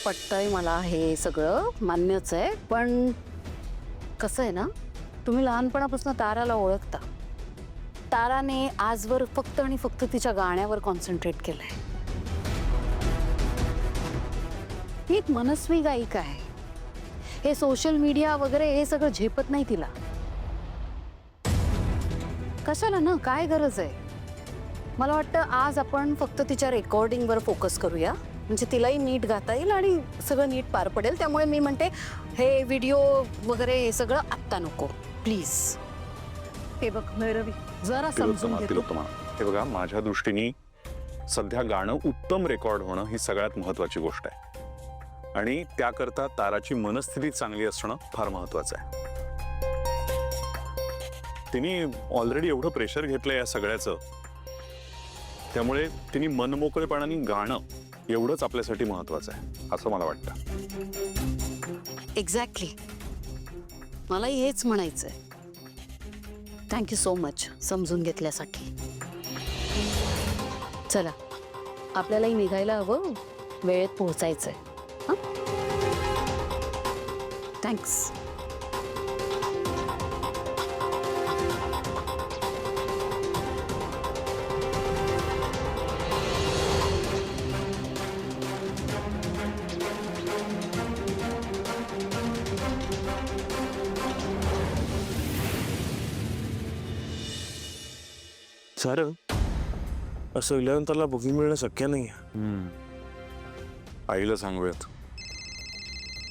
पटतंय मला हे सगळं मान्यच आहे, पण कसं आहे ना, तुम्ही लहानपणापासून ताराला ओळखता. ताराने आजवर फक्त आणि फक्त तिच्या गाण्यावर कॉन्सन्ट्रेट केलंय. ती एक मनस्वी गायिका आहे. हे सोशल मीडिया वगैरे हे सगळं झेपत नाही तिला. कशाला ना, काय गरज आहे? मला वाटतं आज आपण फक्त तिच्या रेकॉर्डिंगवर फोकस करूया, म्हणजे तिलाही नीट गाता येईल आणि सगळं नीट पार पडेल. त्यामुळे मी म्हणते हे व्हिडिओ वगैरे हे सगळं आत्ता नको प्लीज. हे बघ भैरवी, जरा समजून घे. हे बघा, माझ्या दृष्टीने सध्या गाणं उत्तम रेकॉर्ड होणं ही सगळ्यात महत्वाची गोष्ट आहे आणि त्याकरता ताराची मनस्थिती चांगली असणं फार महत्वाचं आहे. तिने ऑलरेडी एवढं प्रेशर घेतलंय या सगळ्याचं, त्यामुळे तिने मनमोकळेपणाने गाणं एवढंच आपल्यासाठी महत्वाचं आहे असं मला वाटतं. एक्झॅक्टली, मलाही हेच म्हणायचंय. थँक्यू सो मच समजून घेतल्यासाठी. चला, आपल्यालाही निघायला हवं, वेळेत पोहोचायचंय. हां, थँक्स. सर, असं 11th बुकिंग मिळणं शक्य नाही. आईला सांगूयात.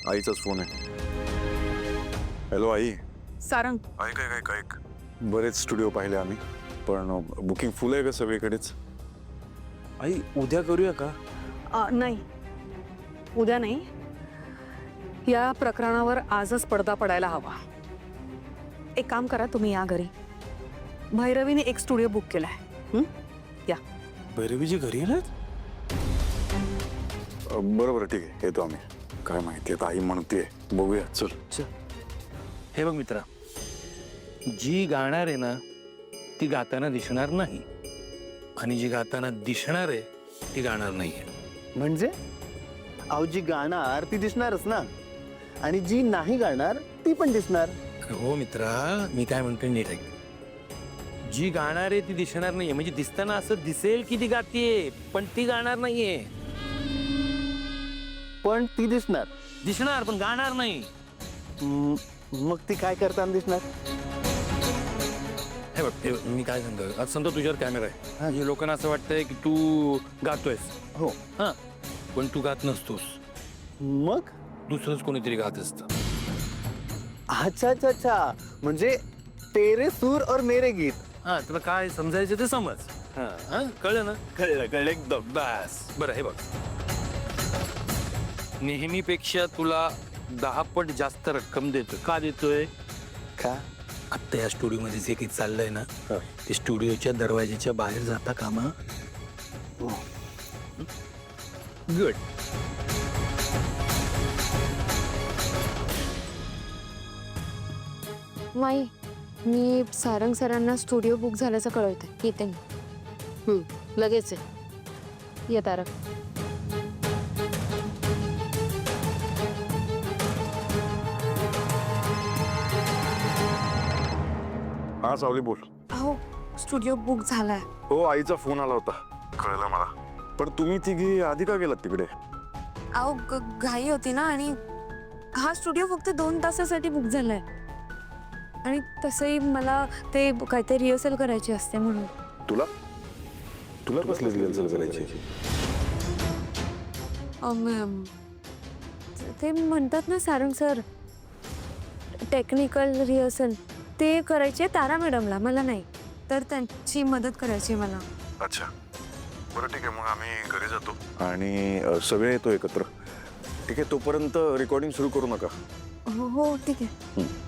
आईचाच फोन आहे. हॅलो आई. सारंग, ऐक बरेच स्टुडिओ पाहिले आम्ही, पण बुकिंग फुल आहे का सगळीकडेच? आई, उद्या करूया का? नाही, उद्या नाही. या प्रकरणावर आजच पडदा पडायला हवा. एक काम करा, तुम्ही या घरी. भैरवीने एक स्टुडिओ बुक केलाय. या. भैरवीजी घरी येणार? बरोबर, ठीक आहे, येतो आम्ही. काय माहिती आता आई म्हणते, बघूया. चल. हे बघ मित्रा, जी गाणार आहे ना ती गाताना दिसणार नाही आणि जी गाताना दिसणार आहे ती गाणार नाहीये. म्हणजे अहो, जी गाणार ती दिसणारच ना, आणि जी नाही गाणार ती पण दिसणार. हो मित्रा, मी काय म्हणतो नीट ऐक. जी गाणार आहे ती दिसणार नाहीये, म्हणजे दिसताना असं दिसेल की ती गातीये, पण ती गाणार नाहीये. पण ती दिसणार. दिसणार पण गाणार नाही. मग ती काय करताना दिसणार? हे बघ, मी काय सांगतो, आज समजा तुझ्यावर कॅमेरा आहे आणि लोकांना असं वाटतंय की तू गातोयस. हो. हा, पण तू गात नसतोस, मग दुसरंच कोणीतरी गात असतं. अच्छा अच्छा अच्छा, म्हणजे तेरे सूर और मेरे गीत. हा, तुला काय समजायचं ते समज. हा, कळलं ना? कळलं एकदम. बस बरं. हे बघ, नेहमीपेक्षा तुला 10 पट जास्त रक्कम देतो. का देतोय? का? आत्ता या स्टुडिओमध्ये जे काही चाललंय ना, ते स्टुडिओच्या दरवाजाच्या बाहेर जाता कामा. गुड. माई, मी सारंग सरांना स्टुडिओ बुक झाल्याचं कळवते. येते मी. लगेच आहे. ये तारक. हा सावली, बोल. अहो, स्टुडिओ बुक झालाय. हो, आईचा फोन आला होता, कळलं मला. पण तुम्ही तिघी आधी का गेलात तिकडे? अहो, घाई होती ना, आणि हा स्टुडिओ फक्त 2 तासासाठी बुक झालाय. आणि तसंही मला ते काहीतरी रिहर्सल करायची असते म्हणून. तुला कसली रिहर्सल करायची? ते म्हणतात ना सारंग सर, टेक्निकल रिहर्सल, ते करायचे तारा मॅडमला, मला नाही. तर त्यांची मदत करायची मला. अच्छा, बरं ठीक आहे, मग आम्ही घरी जातो आणि सगळे येतो एकत्र. ठीक आहे, तोपर्यंत रेकॉर्डिंग सुरू करू नका. हो, ठीक आहे.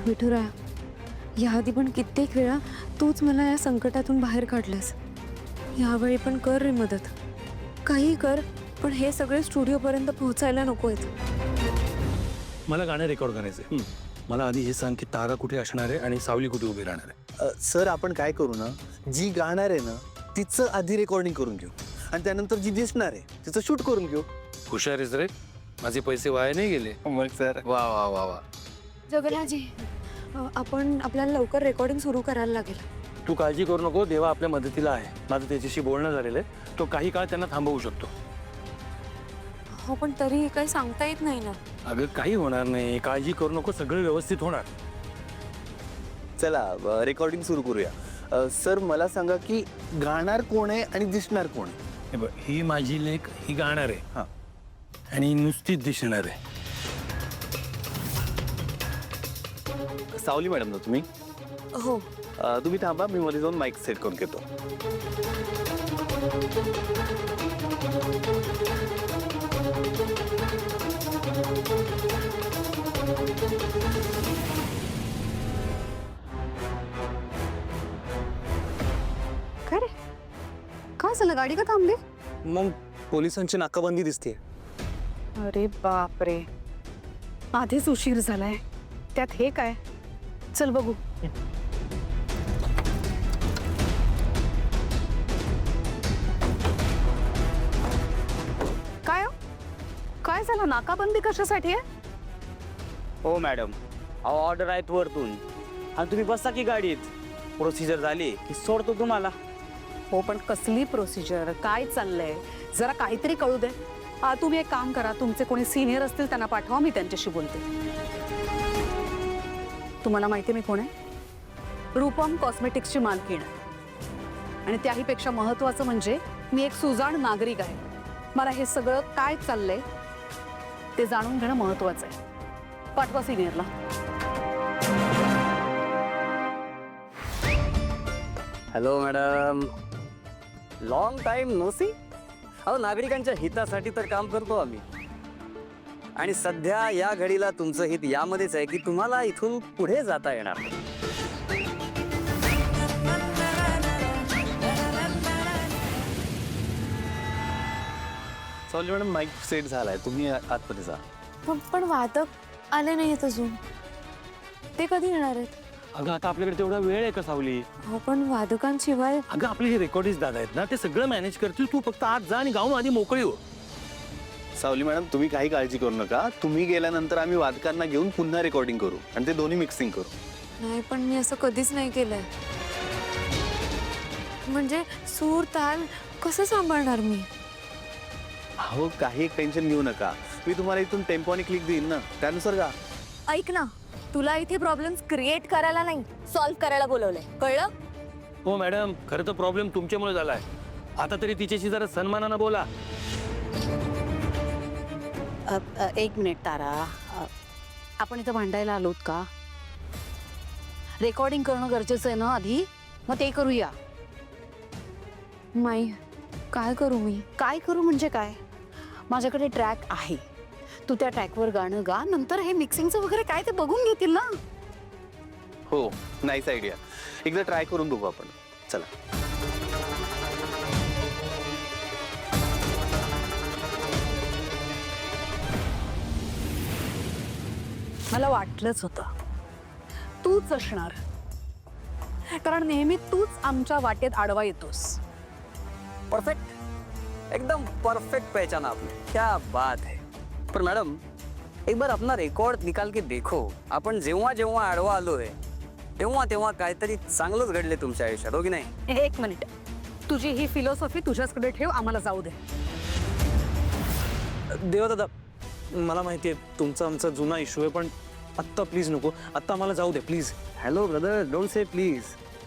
विठुरा, याआधी पण कित्येक वेळा तूच मला या संकटातून बाहेर काढलास. यावेळी पण कर रे मदत. काही कर, पण हे सगळे स्टुडिओपर्यंत पोहोचायला नको आहेत. मला गाणं रेकॉर्ड करायचंय. मला आधी हे सांग की तारा कुठे असणार आहे आणि सावली कुठे उभी राहणार आहे. सर, आपण काय करू ना, जी गाणार आहे ना तिचं आधी रेकॉर्डिंग करून घेऊ. आणि त्यानंतर जी दिसणार आहे तिचं शूट करून घेऊ. हुशार आहेस रे, माझे पैसे वाया नाही गेले. मग सर वा वा वा वा. जगन्नाथजी आपण आपल्याला लवकर रेकॉर्डिंग सुरू करायला लागेल. तू काळजी करू नको, देवा आपल्या मदतीला आहे. माझं त्याच्याशी बोलणं झालेलं आहे, तो काही काळ त्यांना थांबवू शकतो. हो पण तरी काही सांगता येत नाही ना. अगं काही होणार नाही, काळजी करू नको, सगळं व्यवस्थित होणार. चला रेकॉर्डिंग सुरू करूया. सर मला सांगा की गाणार कोण आहे आणि दिसणार कोण आहे? हे बघ, ही माझी लेक ही गाणार आहे हा. आणि नुसतीच दिसणार आहे. सावली मॅडम ना तुम्ही? हो तुम्ही थांबा, मी मध्ये जाऊन माईक सेट करून घेतो. काय रे काय झालं, गाडी का थांबली? मग पोलिसांची नाकाबंदी दिसते. अरे बापरे, आधीच उशीर झालाय, त्यात हे काय. चल बघू. काय हो? काय झालं, नाकाबंदी कशासाठी आहे? हो मॅडम, अहो ऑर्डर आहेत वरतून आणि तुम्ही बसा की गाडीत. प्रोसिजर झाली की सोडतो तुम्हाला. हो पण कसली प्रोसिजर, काय चाललंय, जरा काहीतरी कळू दे. तुम्ही एक काम करा, तुमचे कोणी सिनियर असतील त्यांना पाठवा, मी त्यांच्याशी बोलते. तुम्हाला माहिती मी कोण आहे? रूपम कॉस्मेटिक्सची मालकीण आहे. आणि त्याहीपेक्षा महत्वाचं म्हणजे मी एक सुजाण नागरिक आहे. मला हे सगळं काय चाललंय ते जाणून घेणं महत्वाचं आहे. पाठवा सिनियरला. Hello madam, long time no see. अहो नागरिकांच्या हितासाठी तर काम करतो आम्ही. आणि सध्या या घडीला तुमचं हित यामध्येच आहे की तुम्हाला इथून पुढे जाता येणार. सावली मॅडम माईक सेट झालाय, तुम्ही आतमध्ये जा. पण वादक आले नाहीत अजून. ते कधी येणार आहेत? अगं आता आपल्याकडे तेवढा वेळ आहे का सावली? हो पण वादकांशिवाय. अगं आपले हे रेकॉर्डिस्ट दादा आहेत ना, ते सगळं मॅनेज करतील. तू फक्त आत जा आणि गाऊन आधी मोकळी हो. सावली मॅडम तुम्ही काही काळजी करू नका. तुम्ही गेल्यानंतर आम्ही वादकांना घेऊन पुन्हा रेकॉर्डिंग करू आणि ते दोन्ही मिक्सिंग करू. नाही पण मी असं कधीच नाही केलंय. म्हणजे सूर ताल कसं सांभाळणार मी? अहो काही टेन्शन घेऊ नका, मी तुम्हाला इथून टेम्पो आणि क्लिक देईन ना, त्यानुसार गा. ऐक ना, तुला इथे प्रॉब्लेम्स क्रिएट करायला नाही, सॉल्व्ह करायला बोलवलंय, कळलं? हो मॅडम, खरं तर प्रॉब्लेम तुमच्यामुळे झालाय. आता तरी तिच्याशी जरा सन्मानानं बोला. एक मिनिट तारा, आपण इथं भांडायला आलोत का? रेकॉर्डिंग करणं गरजेचं आहे ना आधी, मग ते करूया. माई काय करू मी? काय करू म्हणजे काय? माझ्याकडे ट्रॅक आहे, तू त्या ट्रॅकवर गाणं गा, नंतर हे मिक्सिंगचं वगैरे काय ते बघून घेतील ना. हो नाईस आयडिया, एकदा ट्राय करून बघू आपण. चला. मला वाटलंच होतं तूच असणार, कारण नेहमी तूच आमच्या वाटेत आडवा येतोस. परफेक्ट, एकदम परफेक्ट पहचान आपने, क्या बात है. पर मॅडम एक बार अपना रेकॉर्ड निकाल के देखो. आपण जेव्हा जेव्हा आडवा आलोय तेव्हा तेव्हा काहीतरी चांगलंच घडले तुमच्या आयुष्यात, हो की नाही? एक मिनिट, तुझी ही फिलॉसॉफी तुझ्याचकडे ठेव, आम्हाला जाऊ दे. देवा दादा, मला माहिती आहे तुमचा आमचा जुना इश्यू आहे, पण आत्ता प्लीज नको, आत्ता आम्हाला जाऊ दे please. Hello brother, don't say please.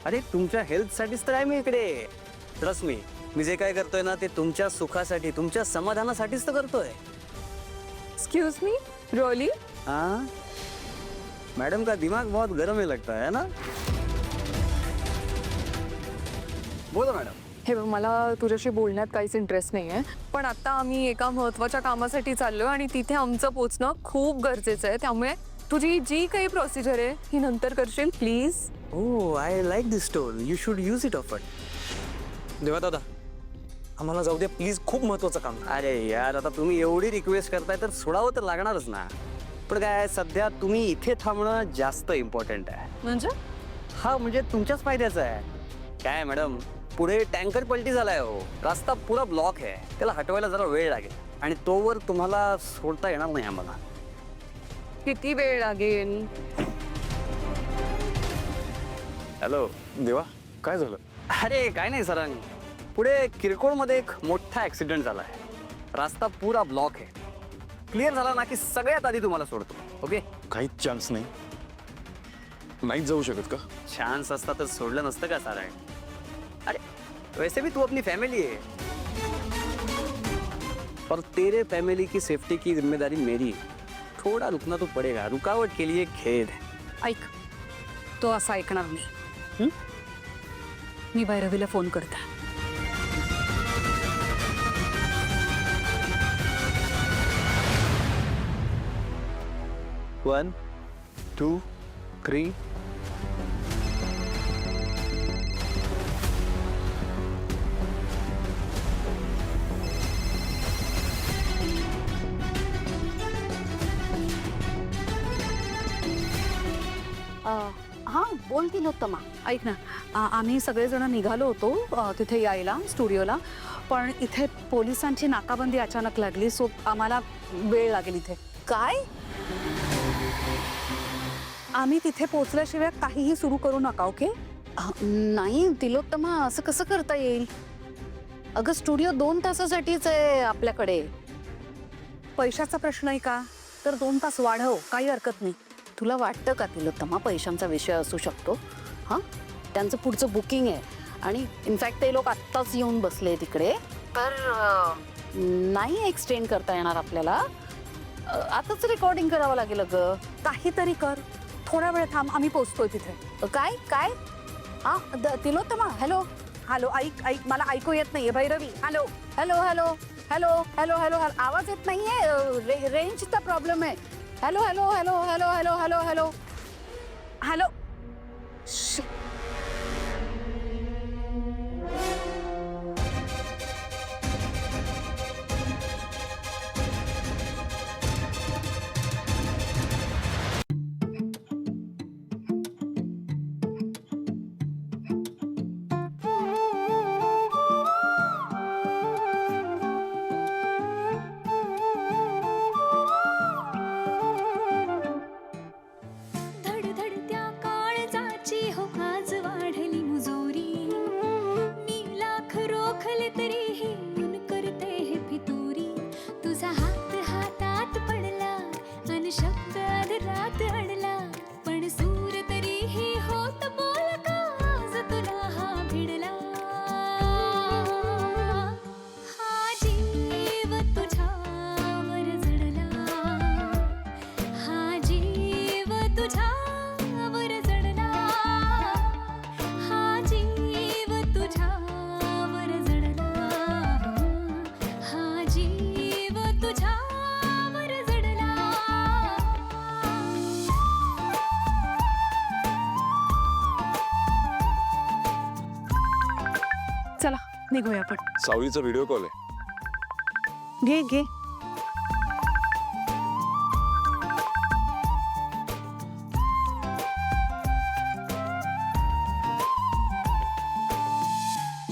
अरे तुमच्या हेल्थसाठीच तर आहे मी इकडे. ट्रस्ट मी जे काय करतोय ना ते तुमच्या सुखासाठी, तुमच्या समाधानासाठीच तर करतोय. एक्सक्यूज मी, रोली? हाँ मैडम का दिमाग बहुत गर्म है लगता है ना. बोलो मॅडम. हे बघ, मला तुझ्याशी बोलण्यात काहीच इंटरेस्ट नाही आहे, पण आता आम्ही एका महत्त्वाच्या कामासाठी चाललो आणि तिथे आमचं पोचणं खूप गरजेचं आहे. त्यामुळे तुझी जी काही प्रोसिजर आहे ही नंतर करशील please. Oh, I like this tool. You should use it often. देवा दादा, आम्हाला जाऊ द्या प्लीज, खूप महत्वाचं काम. अरे यार, आता तुम्ही एवढी रिक्वेस्ट करताय तर सोडावं तर लागणारच ना. पण काय सध्या तुम्ही इथे थांबणं जास्त इम्पॉर्टंट आहे. म्हणजे हा म्हणजे तुमच्याच फायद्याचं आहे. काय मॅडम, पुढे टँकर पलटी झालाय हो, रस्ता पुरा ब्लॉक आहे, त्याला हटवायला जरा वेळ लागेल आणि तोवर तुम्हाला सोडता येणार नाही आम्हाला. किती वेळ लागेल? हॅलो देवा, काय झालं? अरे काय नाही सरंग, पुढे किरकोळमध्ये एक मोठा ऍक्सिडेंट झालाय, रस्ता पुरा ब्लॉक आहे. क्लिअर झाला ना की सगळ्यात आधी तुम्हाला सोडतो. ओके? काहीच चान्स नाही? नाहीच जाऊ शकत का? चान्स असता तर सोडलं नसतं का सारा? अरे वैसे भी तू अपनी फैमिली है और तेरे फैमिली की सेफ्टी की जिम्मेदारी मेरी है. थोड़ा रुकना तो पड़ेगा, रुकावट के लिए खेद है. ऐक, तो असं ऐकणार नाही. मी भैरवीला फोन करते. 1 2 3. हां बोल तिलोत्तमा. ऐक ना, आम्ही सगळेजण निघालो होतो तिथे यायला स्टुडिओला, पण इथे पोलिसांची नाकाबंदी अचानक लागली, सो आम्हाला वेळ लागेल इथे. काय? आम्ही तिथे पोहोचल्याशिवाय काहीही सुरू करू नका. ओके? नाही तिलोत्तमा, असं कसं करता येईल? अगं स्टुडिओ 2 तासासाठीच आहे आपल्याकडे. पैशाचा प्रश्न आहे का? तर 2 तास वाढव, काही हरकत नाही. तुला वाटतं का तिलोत्तमा पैशांचा विषय असू शकतो? हां, त्यांचं पुढचं बुकिंग आहे आणि इनफॅक्ट ते लोक आत्ताच येऊन बसले तिकडे, तर नाही एक्सटेंड करता येणार आपल्याला. आताच रेकॉर्डिंग करावं लागेल. अगं काहीतरी कर, थोडा वेळ थांब, आम्ही पोहोचतोय तिथे. काय काय? हां तिलोत्तमा, हॅलो हॅलो, ऐक, मला ऐकू येत नाहीये Bhairavi. Hello hello hello hello hello hello आवाज येत नाहीये, रेंजचा प्रॉब्लेम आहे. Hello hello hello hello hello hello hello hello. धडधडत्या काळजाची हो आज वाढली मुजोरी, मी लाख रोखले तरीही मन करते हे फितुरी. तुझा हात हातात पडला अन शब्द अधरात अडला, पण सूर तरीही होत बोल का आज तुला हा भिडला. हा जीव तुझ्यावर जडला, हा जीव तुझ्यावर जडला, हा जीव तुझ्यावर जडला, हा जीव तुझ्यावर जडला. चला निघूया आपण. सावलीचा व्हिडिओ कॉल आहे. घे घे.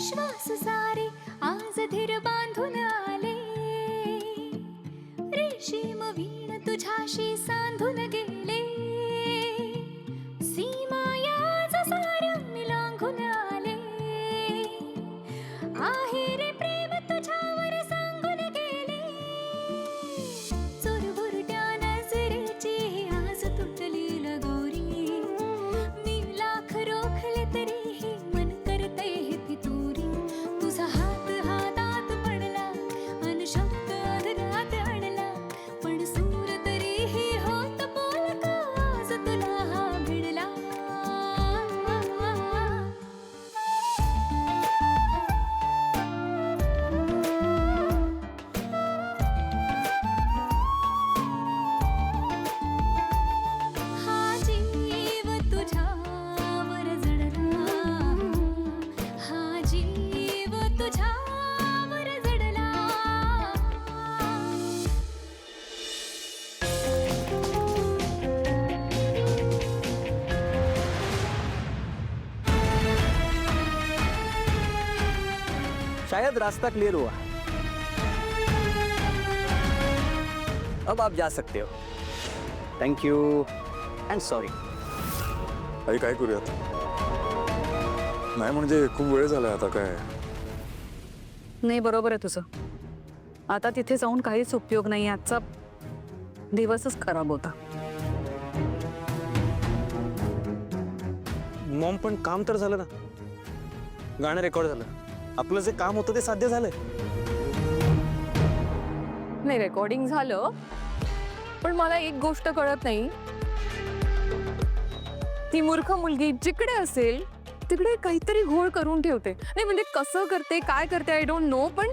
श्वास सारे आज धीर बांधून आले, रेशीम वीण तुझ्याशी सांधून गेले, सीमा याच साऱ्या मी लांघून आले, आहे रे प्रेम तुझ्यावर सांगून गेले. चोरबुरट्या नजरेची आज तुटली लगोरी, मी लाख रोखले तरीही मन करते हे फितुरी. तुझा हात हातात पडला शायद रास्ता क्लियर हुआ। अब आप जा सकते हो। Thank you and sorry. आई काय करूयात? नाही म्हणजे खूप वेळ झाला आता काय. नाही, बरोबर आहे तुझं. आता तिथे जाऊन काहीच उपयोग नाही. आजचा दिवसच खराब होता. मॉम पण काम तर झालं ना, गाणं रेकॉर्ड झालं, आपलं जे काम होतं ते साध्य झालंय. नाही, रेकॉर्डिंग झालं, पण मला एक गोष्ट कळत नाही. ती मूर्ख मुलगी जिकडे असेल तिकडे काहीतरी घोळ करून ठेवते. नाही म्हणजे कसं करते, काय करते, आय डोंट नो, पण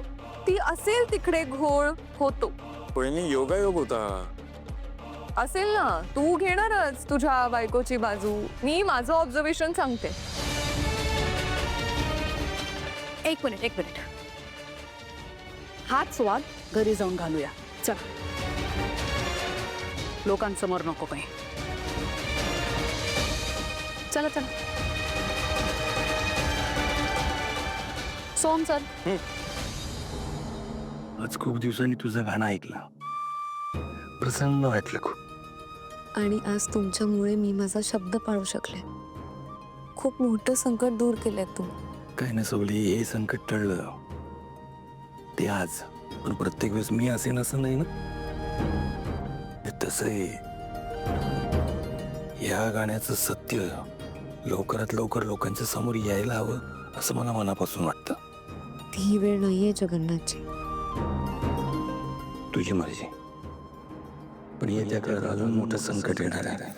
ती असेल तिकडे घोळ होतो. पहिली योगायोग होता. असेल ना, तू घेणारच तुझ्या बायकोची बाजू. मी माझं ऑब्झर्वेशन सांगते. एक मिनिट. हाच वाद घरी जाऊन घालूया. चला, लोकांसमोर नको काही. चला. सोम सर, आज खूप दिवसांनी तुझं गाणं ऐकलं, प्रसन्न वाटलं खूप. आणि आज तुमच्यामुळे मी माझा शब्द पाळू शकले. खूप मोठं संकट दूर केलंय तू. काय ना सोबली, हे संकट टळलं ते आज, पण प्रत्येक वेळेस मी असेन असं नाही ना. तसं या गाण्याचं सत्य लवकरात लवकर लोकांच्या समोर यायला हवं असं मला मनापासून वाटतं. ती वेळ नाहीये जगन्नाथची. तुझी मर्जी, पण येत्या काळात अजून मोठं संकट येणार आहे.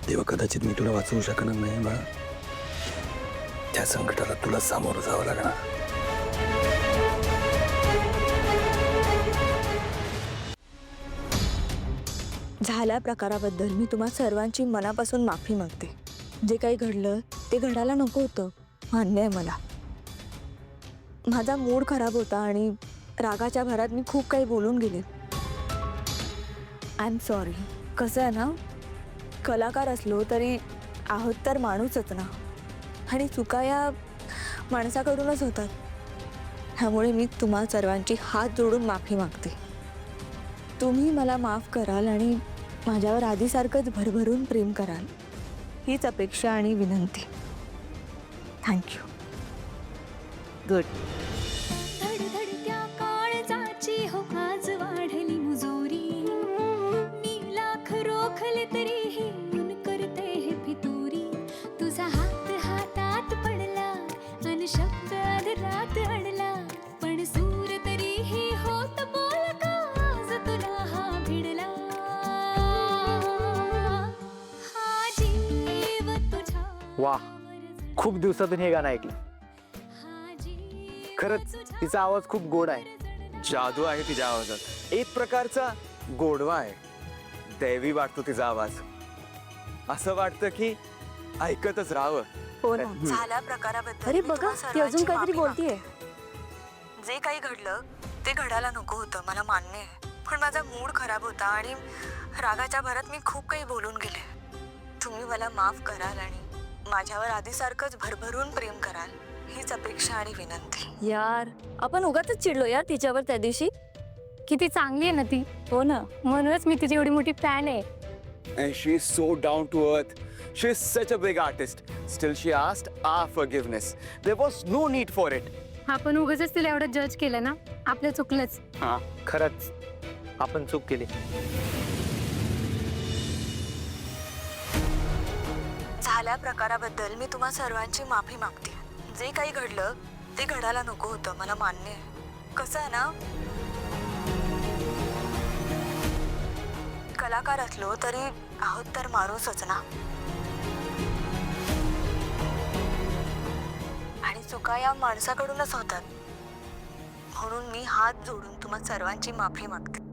तेव्हा कदाचित मी तुला वाचवू शकणार नाही बाळा. त्या संकटाला तुला सामोरं जावं लागणार. झाल्या प्रकाराबद्दल मी तुम्हा सर्वांची मनापासून माफी मागते. जे काही घडलं ते घडायला नको होतं, मान्य आहे मला. माझा मूड खराब होता आणि रागाच्या भरात मी खूप काही बोलून गेले. I am sorry. कसं आहे ना, कलाकार असलो तरी आहोत तर माणूसच ना, आणि चुका या माणसाकडूनच होतात. त्यामुळे मी तुम्हा सर्वांची हात जोडून माफी मागते. तुम्ही मला माफ कराल आणि माझ्यावर आधीसारखंच भरभरून प्रेम कराल, हीच अपेक्षा आणि विनंती. थँक्यू. गुड. धडधडत्या काळजाची हो आज वाढली मुजोरी. मी लाख रोखले तरीही ऊन करते हे फितुरी. तुझा हात हातात पडला अन शब्द अधरात अडला, पण सूर तरीही होत बोल का आज तुला हा भिडला. हा जीव तुझ्या वाह, खूप दिवसातून हे गाणं ऐकलं. हा जीव खरंच तिचा आवाज खूप गोड आहे. जादू आहे तिच्या आवाजात, एक प्रकारचा गोडवा आहे. दैवी वाटतो तिचा आवाज. असं वाटतं की ऐकतच राहावं. हो ना. झाल्या प्रकाराबद्दल अरे मी बघा, तुम्हा ती अजून सर्वांची काहीतरी माफी बोलतीये. मागते. जे काही घडलं ते घडायला नको होतं, मला मान्य आहे. पण माझा मूड खराब होता आणि रागाच्या भरात मी खूप काही बोलून गेले. तुम्ही मला माफ कराल आणि माझ्यावर आधीसारखंच भरभरून प्रेम कराल, हीच अपेक्षा आणि विनंती. यार, आपण उगाचच चिडलो यार तिच्यावर त्या दिवशी. किती चांगली आहे ना ती. हो ना, म्हणूनच मी तिची एवढी मोठी फॅन आहे. And she is so down to earth. She is such a big artist. Still she asked our forgiveness. There was no need for it. आपण उगाचच तिला एवढं जज केलं ना, आपलं चुकलंच. खरंच आपण चूक केली. झाल्या प्रकाराबद्दल मी तुम्हा सर्वांची माफी मागते. जे काही घडलं ते घडायला नको होतं, मला मान्य आहे. कसं आहे ना, कलाकार असलो तरी आहोत तर माणूसच ना, आणि चुका या माणसाकडूनच होतात. म्हणून मी हात जोडून तुम्हा सर्वांची माफी मागते.